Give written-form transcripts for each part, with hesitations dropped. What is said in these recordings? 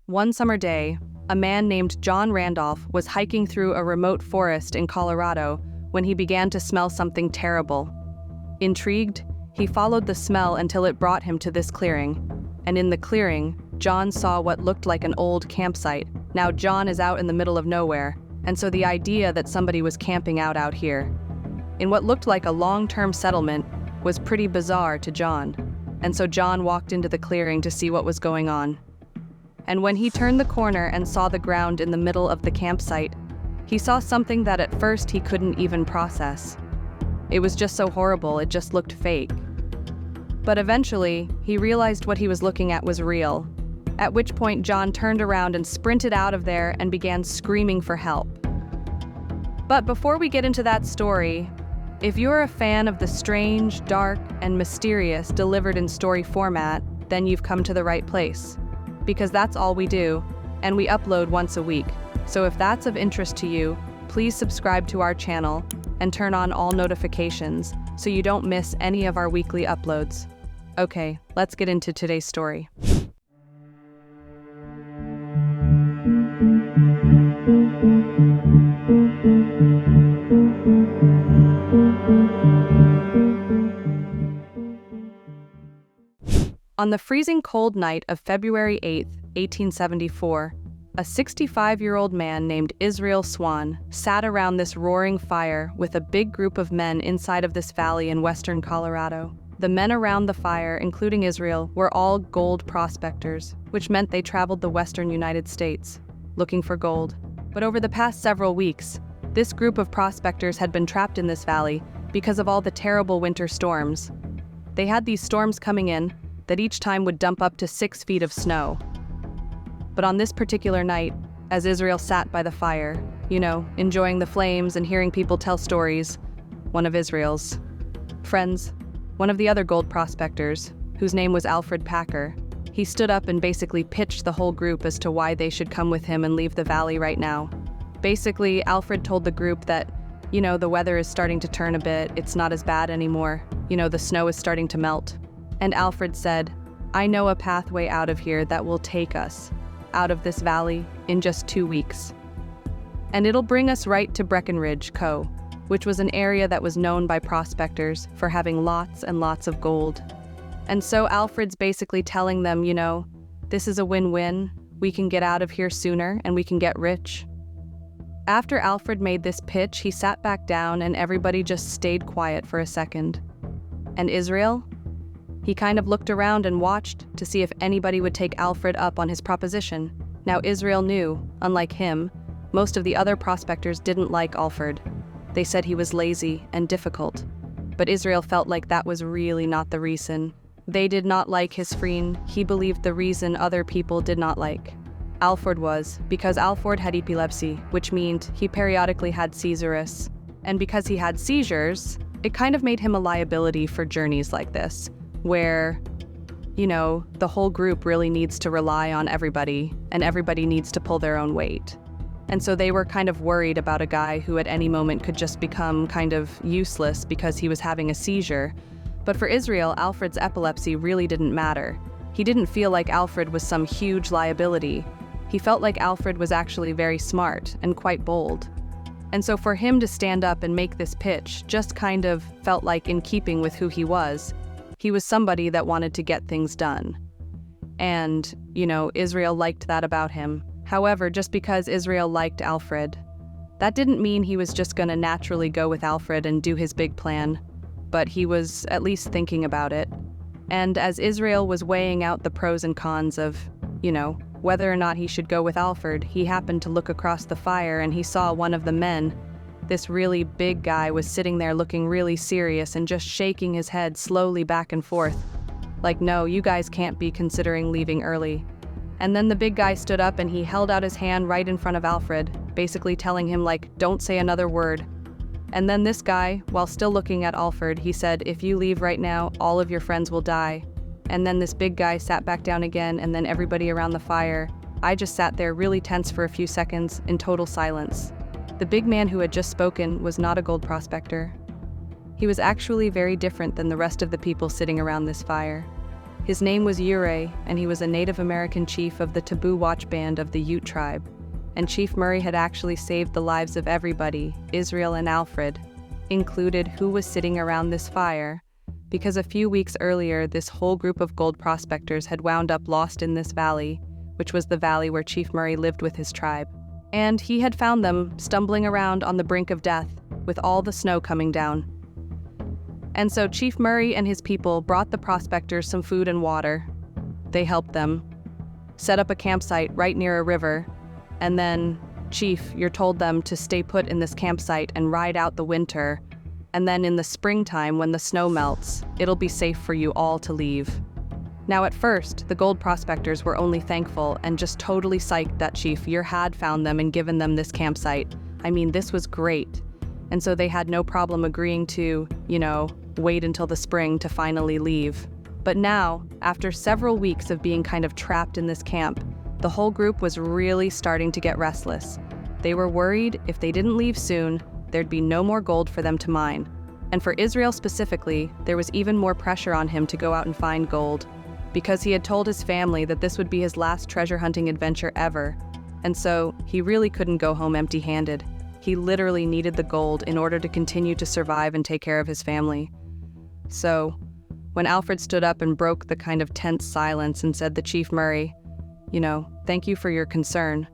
One summer day, a man named John Randolph was hiking through a remote forest in Colorado when he began to smell something terrible. Intrigued, he followed the smell until it brought him to this clearing. And in the clearing, John saw what looked like an old campsite. Now John is out in the middle of nowhere, and so the idea that somebody was camping out here, in what looked like a long-term settlement, was pretty bizarre to John. And so John walked into the clearing to see what was going on. And when he turned the corner and saw the ground in the middle of the campsite, he saw something that at first he couldn't even process. It was just so horrible, it just looked fake. But eventually, he realized what he was looking at was real, at which point John turned around and sprinted out of there and began screaming for help. But before we get into that story, if you're a fan of the strange, dark, and mysterious delivered in story format, then you've come to the right place. Because that's all we do, and we upload once a week. So if that's of interest to you, please subscribe to our channel and turn on all notifications so you don't miss any of our weekly uploads. Okay, let's get into today's story. On the freezing cold night of February 8, 1874, a 65-year-old man named Israel Swan sat around this roaring fire with a big group of men inside of this valley in western Colorado. The men around the fire, including Israel, were all gold prospectors, which meant they traveled the western United States, looking for gold. But over the past several weeks, this group of prospectors had been trapped in this valley because of all the terrible winter storms. They had these storms coming in that each time would dump up to 6 feet of snow. But on this particular night, as Israel sat by the fire, enjoying the flames and hearing people tell stories, one of Israel's friends, one of the other gold prospectors, whose name was Alfred Packer, he stood up and basically pitched the whole group as to why they should come with him and leave the valley right now. Basically, Alfred told the group that, the weather is starting to turn a bit, it's not as bad anymore, the snow is starting to melt. And Alfred said, I know a pathway out of here that will take us out of this valley in just 2 weeks. And it'll bring us right to Breckenridge, Co., which was an area that was known by prospectors for having lots and lots of gold. And so Alfred's basically telling them, this is a win-win. We can get out of here sooner and we can get rich. After Alfred made this pitch, he sat back down and everybody just stayed quiet for a second. And Israel? He kind of looked around and watched to see if anybody would take Alfred up on his proposition. Now Israel knew, unlike him, most of the other prospectors didn't like Alfred. They said he was lazy and difficult. But Israel felt like that was really not the reason. They did not like his friend. He believed the reason other people did not like Alfred was because Alfred had epilepsy, which meant he periodically had seizures. And because he had seizures, it kind of made him a liability for journeys like this, where, the whole group really needs to rely on everybody, and everybody needs to pull their own weight. And so they were kind of worried about a guy who at any moment could just become kind of useless because he was having a seizure. But for Israel, Alfred's epilepsy really didn't matter. He didn't feel like Alfred was some huge liability. He felt like Alfred was actually very smart and quite bold. And so for him to stand up and make this pitch just kind of felt like in keeping with who he was. He was somebody that wanted to get things done. And, Israel liked that about him. However, just because Israel liked Alfred, that didn't mean he was just going to naturally go with Alfred and do his big plan, but he was at least thinking about it. And as Israel was weighing out the pros and cons of, whether or not he should go with Alfred, he happened to look across the fire and he saw one of the men. This really big guy was sitting there looking really serious and just shaking his head slowly back and forth. Like, no, you guys can't be considering leaving early. And then the big guy stood up and he held out his hand right in front of Alfred, basically telling him, don't say another word. And then this guy, while still looking at Alfred, he said, if you leave right now, all of your friends will die. And then this big guy sat back down again, and then everybody around the fire. I just sat there really tense for a few seconds in total silence. The big man who had just spoken was not a gold prospector. He was actually very different than the rest of the people sitting around this fire. His name was Eerie, and he was a Native American chief of the Taboo Watch Band of the Ute tribe. And Chief Murray had actually saved the lives of everybody, Israel and Alfred, included who was sitting around this fire, because a few weeks earlier this whole group of gold prospectors had wound up lost in this valley, which was the valley where Chief Murray lived with his tribe. And he had found them stumbling around on the brink of death, with all the snow coming down. And so Chief Murray and his people brought the prospectors some food and water. They helped them, set up a campsite right near a river, and then, Chief, you're told them to stay put in this campsite and ride out the winter, and then in the springtime when the snow melts, it'll be safe for you all to leave. Now at first, the gold prospectors were only thankful and just totally psyched that Chief Year had found them and given them this campsite. I mean, this was great. And so they had no problem agreeing to, wait until the spring to finally leave. But now, after several weeks of being kind of trapped in this camp, the whole group was really starting to get restless. They were worried if they didn't leave soon, there'd be no more gold for them to mine. And for Israel specifically, there was even more pressure on him to go out and find gold, because he had told his family that this would be his last treasure hunting adventure ever. And so he really couldn't go home empty-handed. He literally needed the gold in order to continue to survive and take care of his family. So, when Alfred stood up and broke the kind of tense silence and said to Chief Murray, thank you for your concern,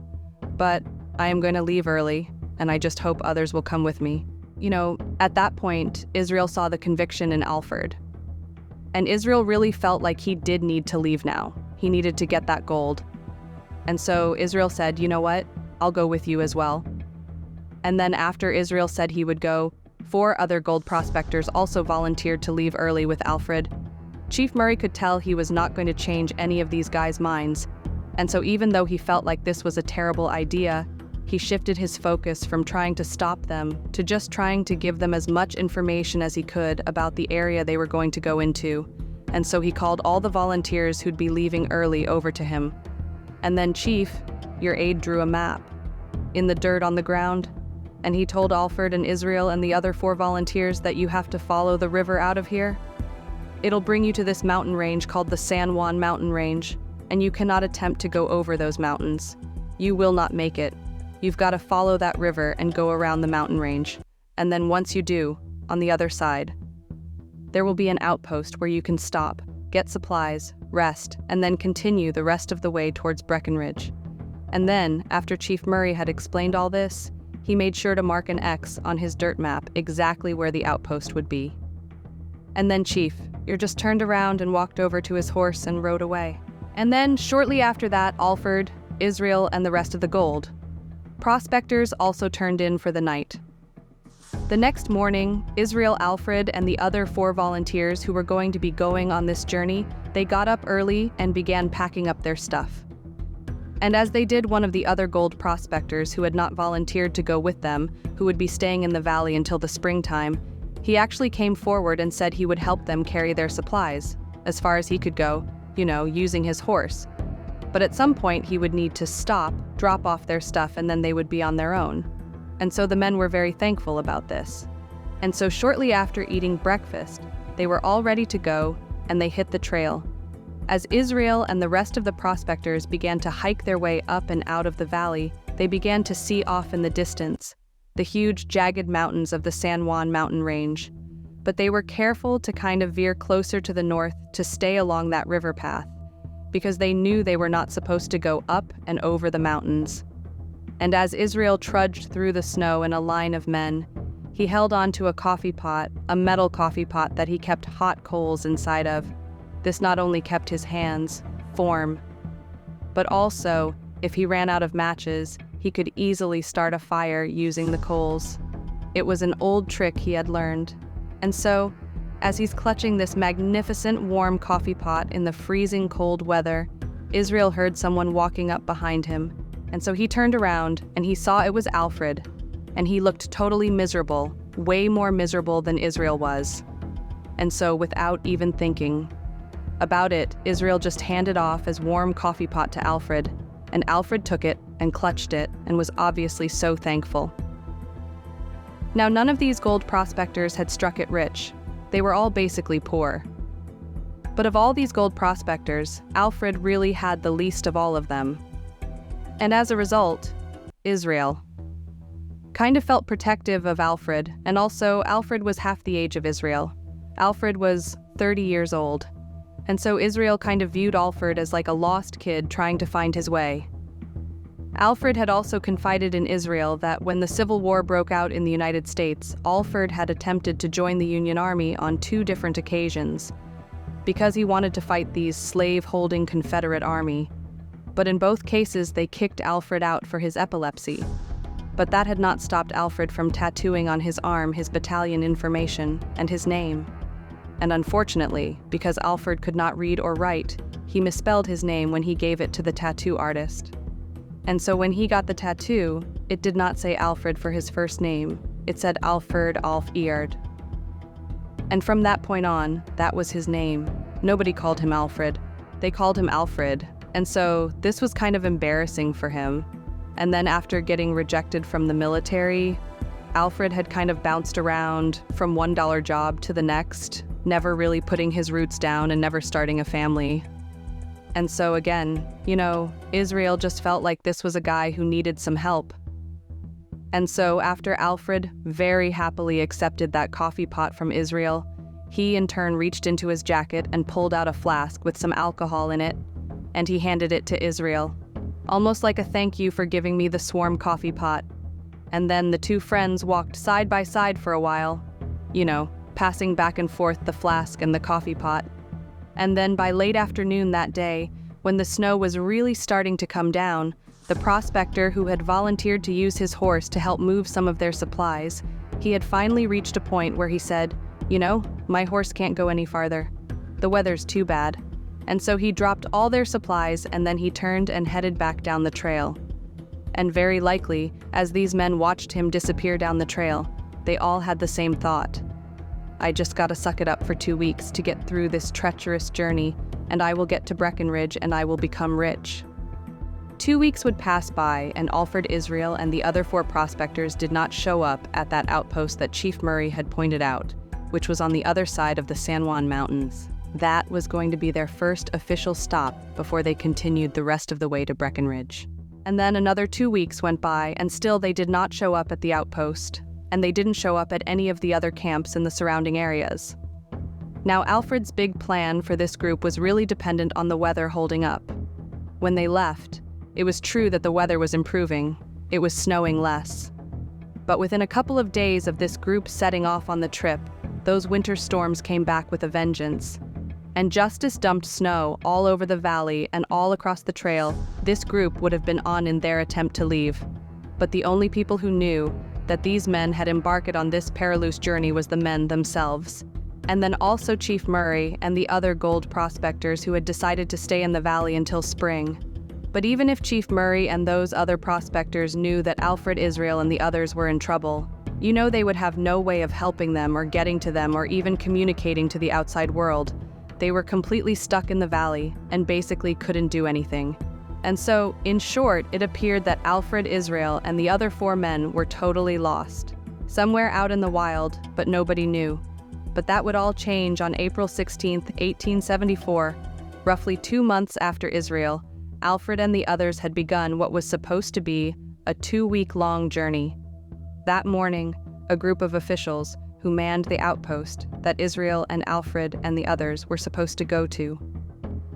but I am going to leave early, and I just hope others will come with me. At that point, Israel saw the conviction in Alfred. And Israel really felt like he did need to leave now. He needed to get that gold. And so Israel said, you know what? I'll go with you as well. And then after Israel said he would go, 4 other gold prospectors also volunteered to leave early with Alfred. Chief Murray could tell he was not going to change any of these guys' minds. And so even though he felt like this was a terrible idea, he shifted his focus from trying to stop them to just trying to give them as much information as he could about the area they were going to go into. And so he called all the volunteers who'd be leaving early over to him. And then Chief, your aide drew a map in the dirt on the ground, and he told Alfred and Israel and the other 4 volunteers that you have to follow the river out of here. It'll bring you to this mountain range called the San Juan Mountain Range, and you cannot attempt to go over those mountains. You will not make it. You've got to follow that river and go around the mountain range. And then once you do, on the other side, there will be an outpost where you can stop, get supplies, rest, and then continue the rest of the way towards Breckenridge. And then, after Chief Murray had explained all this, he made sure to mark an X on his dirt map exactly where the outpost would be. And then Chief, you just turned around and walked over to his horse and rode away. And then, shortly after that, Alfred, Israel, and the rest of the gold prospectors also turned in for the night. The next morning, Israel, Alfred, and the other 4 volunteers who were going to be going on this journey, they got up early and began packing up their stuff. And as they did, one of the other gold prospectors who had not volunteered to go with them, who would be staying in the valley until the springtime, he actually came forward and said he would help them carry their supplies, as far as he could go, using his horse. But at some point he would need to stop, drop off their stuff, and then they would be on their own. And so the men were very thankful about this. And so shortly after eating breakfast, they were all ready to go, and they hit the trail. As Israel and the rest of the prospectors began to hike their way up and out of the valley, they began to see off in the distance the huge jagged mountains of the San Juan Mountain Range. But they were careful to kind of veer closer to the north to stay along that river path, because they knew they were not supposed to go up and over the mountains. And as Israel trudged through the snow in a line of men, he held on to a coffee pot, a metal coffee pot that he kept hot coals inside of. This not only kept his hands warm, but also, if he ran out of matches, he could easily start a fire using the coals. It was an old trick he had learned. And so, as he's clutching this magnificent warm coffee pot in the freezing cold weather, Israel heard someone walking up behind him. And so he turned around and he saw it was Alfred, and he looked totally miserable, way more miserable than Israel was. And so without even thinking about it, Israel just handed off his warm coffee pot to Alfred, and Alfred took it and clutched it and was obviously so thankful. Now, none of these gold prospectors had struck it rich. They were all basically poor. But of all these gold prospectors, Alfred really had the least of all of them. And as a result, Israel kind of felt protective of Alfred, and also Alfred was half the age of Israel. Alfred was 30 years old, and so Israel kind of viewed Alfred as like a lost kid trying to find his way. Alfred had also confided in Israel that when the Civil War broke out in the United States, Alfred had attempted to join the Union Army on 2 different occasions because he wanted to fight the slave-holding Confederate Army. But in both cases, they kicked Alfred out for his epilepsy. But that had not stopped Alfred from tattooing on his arm his battalion information and his name. And unfortunately, because Alfred could not read or write, he misspelled his name when he gave it to the tattoo artist. And so when he got the tattoo, it did not say Alfred for his first name. It said Alfred Eard. And from that point on, that was his name. Nobody called him Alfred. They called him Alfred. And so this was kind of embarrassing for him. And then after getting rejected from the military, Alfred had kind of bounced around from $1 job to the next, never really putting his roots down and never starting a family. And so again, Israel just felt like this was a guy who needed some help. And so after Alfred very happily accepted that coffee pot from Israel, he in turn reached into his jacket and pulled out a flask with some alcohol in it, and he handed it to Israel, almost like a thank you for giving me the swarm coffee pot. And then the 2 friends walked side by side for a while, passing back and forth the flask and the coffee pot. And then by late afternoon that day, when the snow was really starting to come down, the prospector who had volunteered to use his horse to help move some of their supplies, he had finally reached a point where he said, my horse can't go any farther. The weather's too bad. And so he dropped all their supplies and then he turned and headed back down the trail. And very likely, as these men watched him disappear down the trail, they all had the same thought. I just gotta suck it up for 2 weeks to get through this treacherous journey, and I will get to Breckenridge and I will become rich. 2 weeks would pass by, and Alfred Israel and the other 4 prospectors did not show up at that outpost that Chief Murray had pointed out, which was on the other side of the San Juan Mountains. That was going to be their first official stop before they continued the rest of the way to Breckenridge. And then another 2 weeks went by, and still they did not show up at the outpost, and they didn't show up at any of the other camps in the surrounding areas. Now, Alfred's big plan for this group was really dependent on the weather holding up. When they left, it was true that the weather was improving. It was snowing less. But within a couple of days of this group setting off on the trip, those winter storms came back with a vengeance. And just as dumped snow all over the valley and all across the trail, this group would have been on in their attempt to leave. But the only people who knew that these men had embarked on this perilous journey was the men themselves. And then also Chief Murray and the other gold prospectors who had decided to stay in the valley until spring. But even if Chief Murray and those other prospectors knew that Alfred Israel and the others were in trouble, they would have no way of helping them or getting to them or even communicating to the outside world. They were completely stuck in the valley and basically couldn't do anything. And so, in short, it appeared that Alfred Israel and the other 4 men were totally lost, somewhere out in the wild, but nobody knew. But that would all change on April 16, 1874, roughly 2 months after Israel. Alfred and the others had begun what was supposed to be a 2-week-long journey. That morning, a group of officials who manned the outpost that Israel and Alfred and the others were supposed to go to.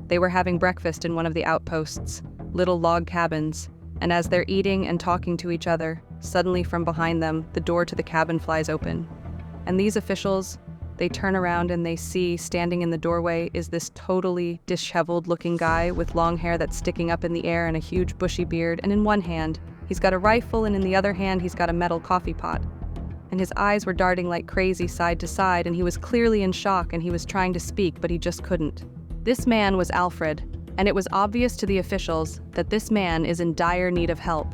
They were having breakfast in one of the outposts, little log cabins, and as they're eating and talking to each other, suddenly from behind them, the door to the cabin flies open. And these officials, they turn around and they see standing in the doorway is this totally disheveled-looking guy with long hair that's sticking up in the air and a huge bushy beard, and in one hand, he's got a rifle, and in the other hand, he's got a metal coffee pot. And his eyes were darting like crazy side to side, and he was clearly in shock, and he was trying to speak, but he just couldn't. This man was Alfred, and it was obvious to the officials that this man is in dire need of help.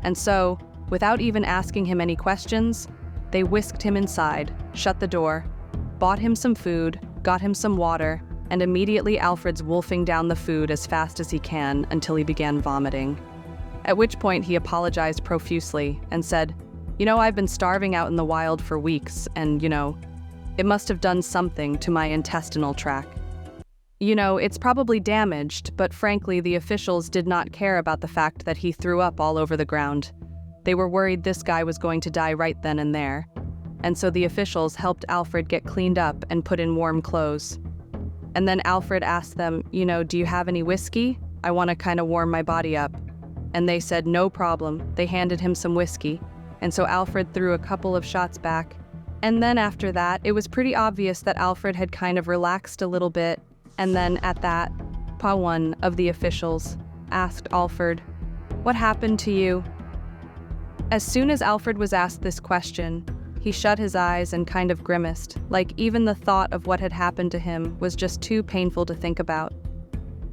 And so, without even asking him any questions, they whisked him inside, shut the door, bought him some food, got him some water, and immediately Alfred's wolfing down the food as fast as he can until he began vomiting. At which point he apologized profusely and said, I've been starving out in the wild for weeks, and, it must have done something to my intestinal tract. It's probably damaged, but frankly, the officials did not care about the fact that he threw up all over the ground. They were worried this guy was going to die right then and there. And so the officials helped Alfred get cleaned up and put in warm clothes. And then Alfred asked them, do you have any whiskey? I want to kind of warm my body up. And they said, no problem. They handed him some whiskey. And so Alfred threw a couple of shots back. And then after that, it was pretty obvious that Alfred had kind of relaxed a little bit. And then at that, one of the officials asked Alfred, "What happened to you?" As soon as Alfred was asked this question, he shut his eyes and kind of grimaced, like even the thought of what had happened to him was just too painful to think about.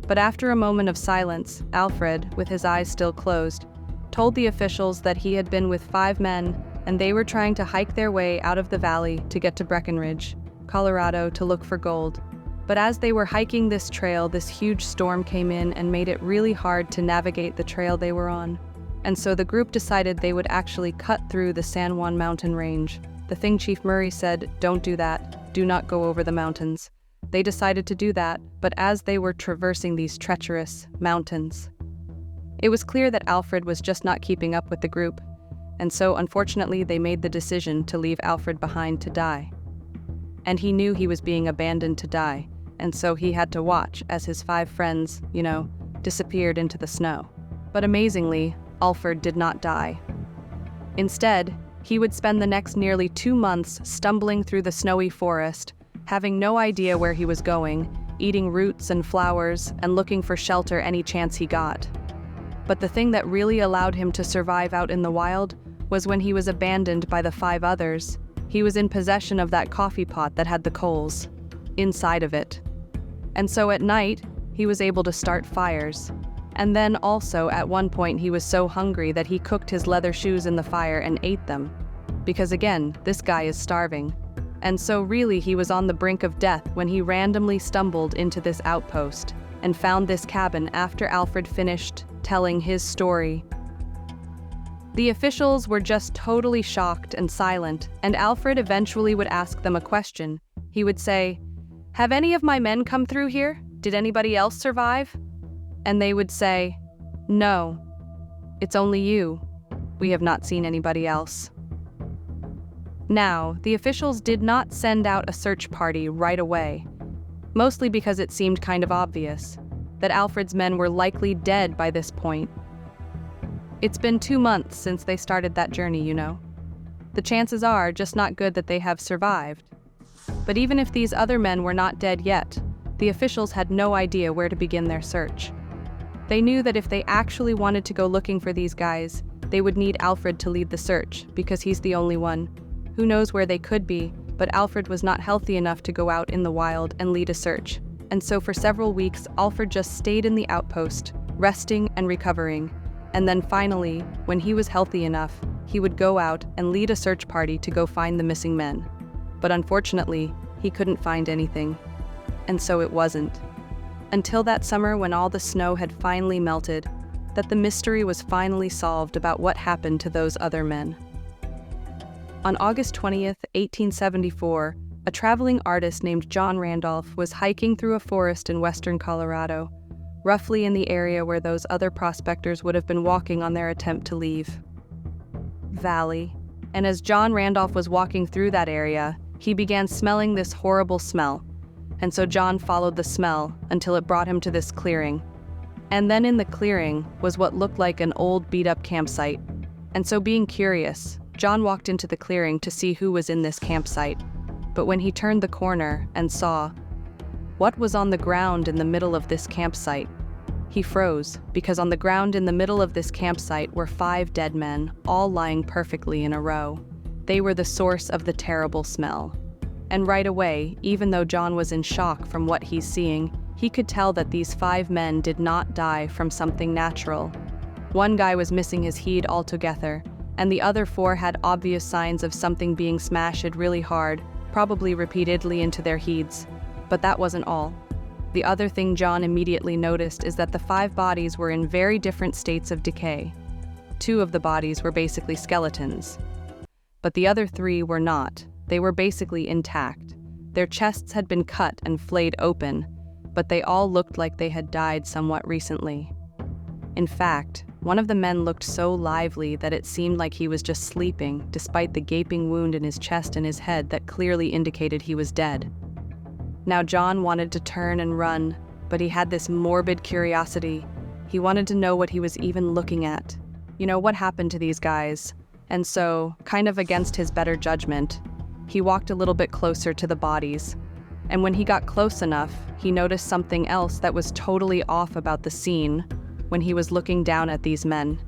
But after a moment of silence, Alfred, with his eyes still closed, told the officials that he had been with 5 men and they were trying to hike their way out of the valley to get to Breckenridge, Colorado, to look for gold. But as they were hiking this trail, this huge storm came in and made it really hard to navigate the trail they were on. And so the group decided they would actually cut through the San Juan mountain range. The thing Chief Murray said, "Don't do that. Do not go over the mountains." They decided to do that, but as they were traversing these treacherous mountains, it was clear that Alfred was just not keeping up with the group. And so unfortunately they made the decision to leave Alfred behind to die. And he knew he was being abandoned to die, and so he had to watch as his 5 friends, disappeared into the snow. But amazingly, Alfred did not die. Instead, he would spend the next nearly 2 months stumbling through the snowy forest, having no idea where he was going, eating roots and flowers, and looking for shelter any chance he got. But the thing that really allowed him to survive out in the wild was when he was abandoned by the 5 others. He was in possession of that coffee pot that had the coals inside of it. And so at night, he was able to start fires. And then also, at one point, he was so hungry that he cooked his leather shoes in the fire and ate them. Because again, this guy is starving. And so really, he was on the brink of death when he randomly stumbled into this outpost and found this cabin after Alfred finished telling his story. The officials were just totally shocked and silent, and Alfred eventually would ask them a question. He would say, "Have any of my men come through here? Did anybody else survive?" And they would say, "No, it's only you. We have not seen anybody else." Now, the officials did not send out a search party right away, mostly because it seemed kind of obvious that Alfred's men were likely dead by this point. It's been 2 months since they started that journey, The chances are just not good that they have survived. But even if these other men were not dead yet, the officials had no idea where to begin their search. They knew that if they actually wanted to go looking for these guys, they would need Alfred to lead the search, because he's the only one. Who knows where they could be, but Alfred was not healthy enough to go out in the wild and lead a search. And so for several weeks, Alfred just stayed in the outpost, resting and recovering. And then finally, when he was healthy enough, he would go out and lead a search party to go find the missing men. But unfortunately, he couldn't find anything. And so it wasn't until that summer, when all the snow had finally melted, that the mystery was finally solved about what happened to those other men. On August 20th, 1874, a traveling artist named John Randolph was hiking through a forest in western Colorado, roughly in the area where those other prospectors would have been walking on their attempt to leave. Valley. And as John Randolph was walking through that area, he began smelling this horrible smell. And so John followed the smell until it brought him to this clearing. And then in the clearing was what looked like an old beat-up campsite. And so being curious, John walked into the clearing to see who was in this campsite. But when he turned the corner and saw what was on the ground in the middle of this campsite, he froze, because on the ground in the middle of this campsite were 5 dead men, all lying perfectly in a row. They were the source of the terrible smell. And right away, even though John was in shock from what he's seeing, he could tell that these 5 men did not die from something natural. One guy was missing his head altogether, and the other 4 had obvious signs of something being smashed really hard, probably repeatedly into their heads. But that wasn't all. The other thing John immediately noticed is that the 5 bodies were in very different states of decay. 2 of the bodies were basically skeletons. But the other 3 were not. They were basically intact. Their chests had been cut and flayed open. but they all looked like they had died somewhat recently. In fact, one of the men looked so lively that it seemed like he was just sleeping, despite the gaping wound in his chest and his head that clearly indicated he was dead. Now John wanted to turn and run, but he had this morbid curiosity. He wanted to know what he was even looking at. What happened to these guys? And so, kind of against his better judgment, he walked a little bit closer to the bodies. And when he got close enough, he noticed something else that was totally off about the scene when he was looking down at these men.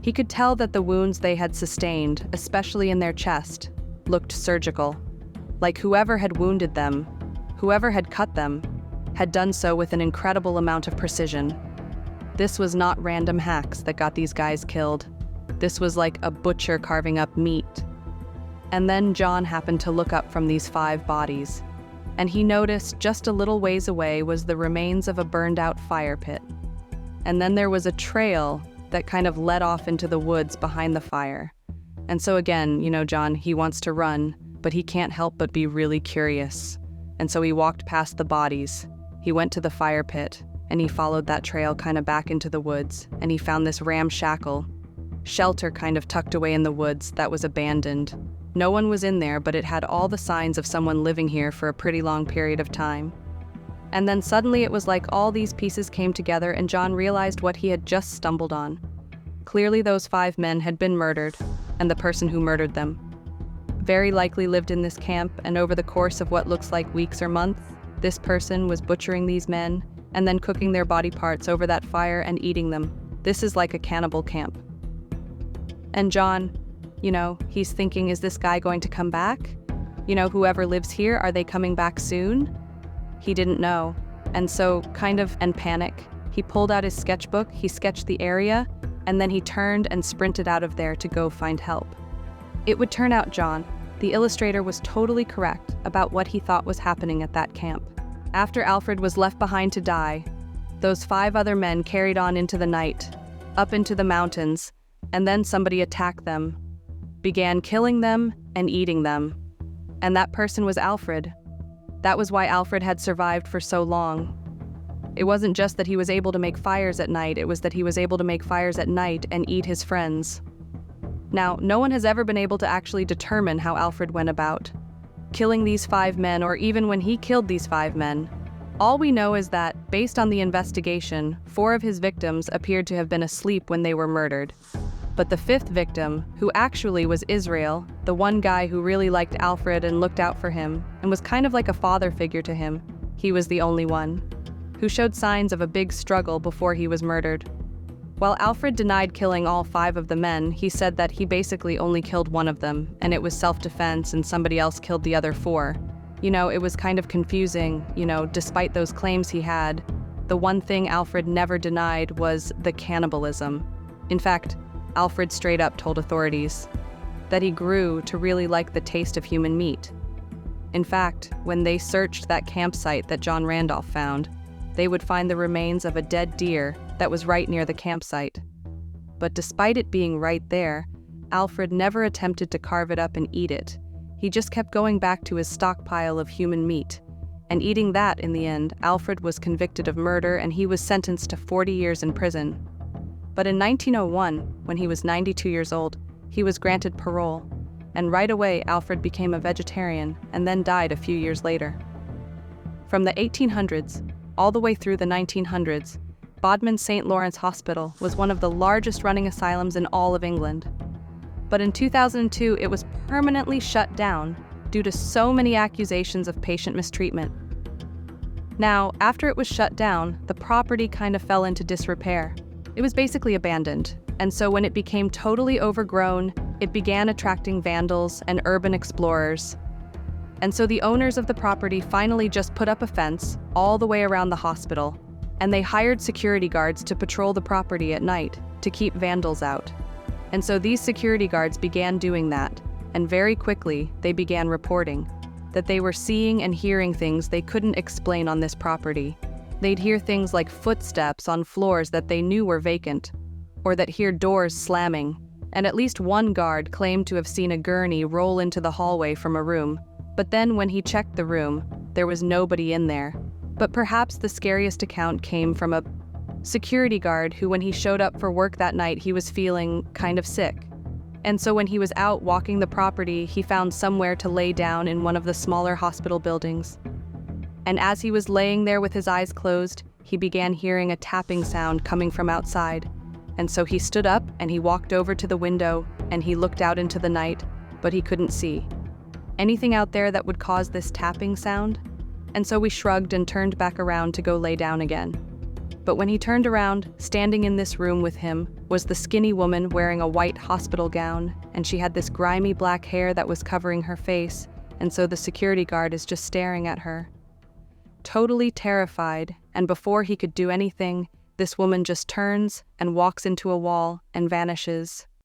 He could tell that the wounds they had sustained, especially in their chest, looked surgical. Like whoever had wounded them, whoever had cut them, had done so with an incredible amount of precision. This was not random hacks that got these guys killed. This was like a butcher carving up meat. And then John happened to look up from these 5 bodies, and he noticed just a little ways away was the remains of a burned-out fire pit. And then there was a trail that kind of led off into the woods behind the fire. And so again, John, he wants to run, but he can't help but be really curious. And so he walked past the bodies. He went to the fire pit, and he followed that trail kind of back into the woods, and he found this ramshackle shelter kind of tucked away in the woods that was abandoned. No one was in there, but it had all the signs of someone living here for a pretty long period of time. And then suddenly it was like all these pieces came together and John realized what he had just stumbled on. Clearly those 5 men had been murdered, and the person who murdered them very likely lived in this camp, and over the course of what looks like weeks or months, this person was butchering these men and then cooking their body parts over that fire and eating them. This is like a cannibal camp. And John, he's thinking, is this guy going to come back? Whoever lives here, are they coming back soon? He didn't know. And so, kind of in panic, he pulled out his sketchbook, he sketched the area, and then he turned and sprinted out of there to go find help. It would turn out John, the illustrator, was totally correct about what he thought was happening at that camp. After Alfred was left behind to die, those 5 other men carried on into the night, up into the mountains, and then somebody attacked them, began killing them and eating them. And that person was Alfred. That was why Alfred had survived for so long. It wasn't just that he was able to make fires at night, it was that he was able to make fires at night and eat his friends. Now, no one has ever been able to actually determine how Alfred went about killing these 5 men, or even when he killed these 5 men. All we know is that, based on the investigation, 4 of his victims appeared to have been asleep when they were murdered. But the 5th victim, who actually was Israel, the one guy who really liked Alfred and looked out for him, and was kind of like a father figure to him, he was the only one who showed signs of a big struggle before he was murdered. While Alfred denied killing all 5 of the men, he said that he basically only killed one of them, and it was self-defense and somebody else killed the other 4. It was kind of confusing, despite those claims he had. The one thing Alfred never denied was the cannibalism. In fact, Alfred straight up told authorities that he grew to really like the taste of human meat. In fact, when they searched that campsite that John Randolph found, they would find the remains of a dead deer that was right near the campsite. But despite it being right there, Alfred never attempted to carve it up and eat it. He just kept going back to his stockpile of human meat. And eating that, in the end, Alfred was convicted of murder and he was sentenced to 40 years in prison. But in 1901, when he was 92 years old, he was granted parole. And right away, Alfred became a vegetarian and then died a few years later. From the 1800s, all the way through the 1900s, Bodmin St. Lawrence Hospital was one of the largest running asylums in all of England. But in 2002, it was permanently shut down due to so many accusations of patient mistreatment. Now, after it was shut down, the property kind of fell into disrepair. It was basically abandoned, and so when it became totally overgrown, it began attracting vandals and urban explorers. And so the owners of the property finally just put up a fence all the way around the hospital, and they hired security guards to patrol the property at night to keep vandals out. And so these security guards began doing that, and very quickly they began reporting that they were seeing and hearing things they couldn't explain on this property. They'd hear things like footsteps on floors that they knew were vacant, or that hear doors slamming, and at least one guard claimed to have seen a gurney roll into the hallway from a room. But then when he checked the room, there was nobody in there. But perhaps the scariest account came from a security guard who, when he showed up for work that night, he was feeling kind of sick. And so when he was out walking the property, he found somewhere to lay down in one of the smaller hospital buildings. And as he was laying there with his eyes closed, he began hearing a tapping sound coming from outside. And so he stood up and he walked over to the window and he looked out into the night, but he couldn't see anything out there that would cause this tapping sound. And so we shrugged and turned back around to go lay down again. But when he turned around, standing in this room with him was the skinny woman wearing a white hospital gown, and she had this grimy black hair that was covering her face, and so the security guard is just staring at her, totally terrified, and before he could do anything, this woman just turns and walks into a wall and vanishes.